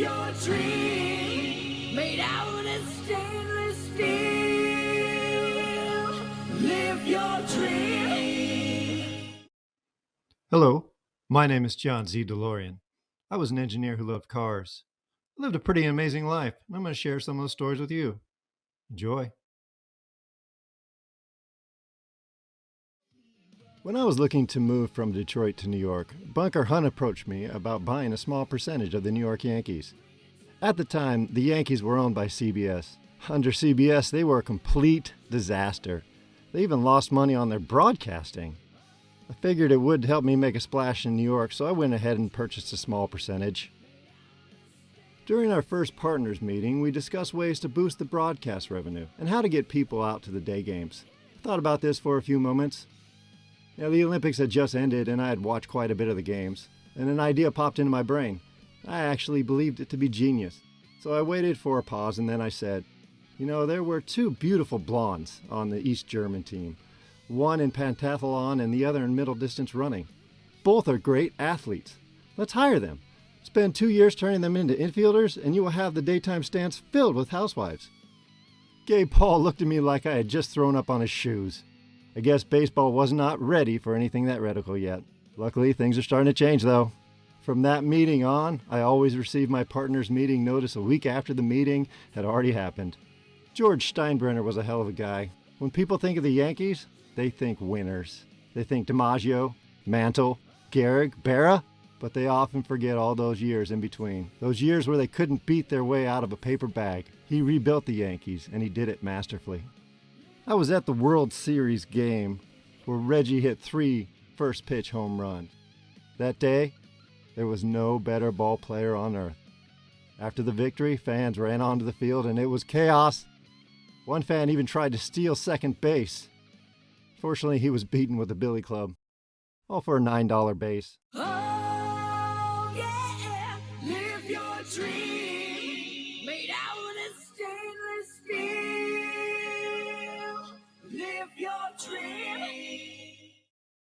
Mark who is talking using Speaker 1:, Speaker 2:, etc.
Speaker 1: your dream, made out of stainless steel. Live your dream.
Speaker 2: Hello, my name is John Z. DeLorean. I was an engineer who loved cars. I lived a pretty amazing life, and I'm going to share some of those stories with you. Enjoy. When I was looking to move from Detroit to New York, Bunker Hunt approached me about buying a small percentage of the New York Yankees. At the time, the Yankees were owned by CBS. Under CBS, they were a complete disaster. They even lost money on their broadcasting. I figured it would help me make a splash in New York, so I went ahead and purchased a small percentage. During our first partners meeting, we discussed ways to boost the broadcast revenue and how to get people out to the day games. I thought about this for a few moments. The Olympics had just ended and I had watched quite a bit of the games, and an idea popped into my brain. I actually believed it to be genius. So I waited for a pause and then I said, there were two beautiful blondes on the East German team, one in pentathlon and the other in middle distance running. Both are great athletes. Let's hire them. Spend 2 years turning them into infielders and you will have the daytime stands filled with housewives. Gay Paul looked at me like I had just thrown up on his shoes. I guess baseball was not ready for anything that radical yet. Luckily, things are starting to change though. From that meeting on, I always received my partner's meeting notice a week after the meeting had already happened. George Steinbrenner was a hell of a guy. When people think of the Yankees, they think winners. They think DiMaggio, Mantle, Gehrig, Berra, but they often forget all those years in between. Those years where they couldn't beat their way out of a paper bag. He rebuilt the Yankees, and he did it masterfully. I was at the World Series game where Reggie hit 3 first-pitch home runs. That day, there was no better ball player on earth. After the victory, fans ran onto the field and it was chaos. One fan even tried to steal second base. Fortunately, he was beaten with a billy club, all for a $9 base.
Speaker 1: Oh, yeah, live your dream.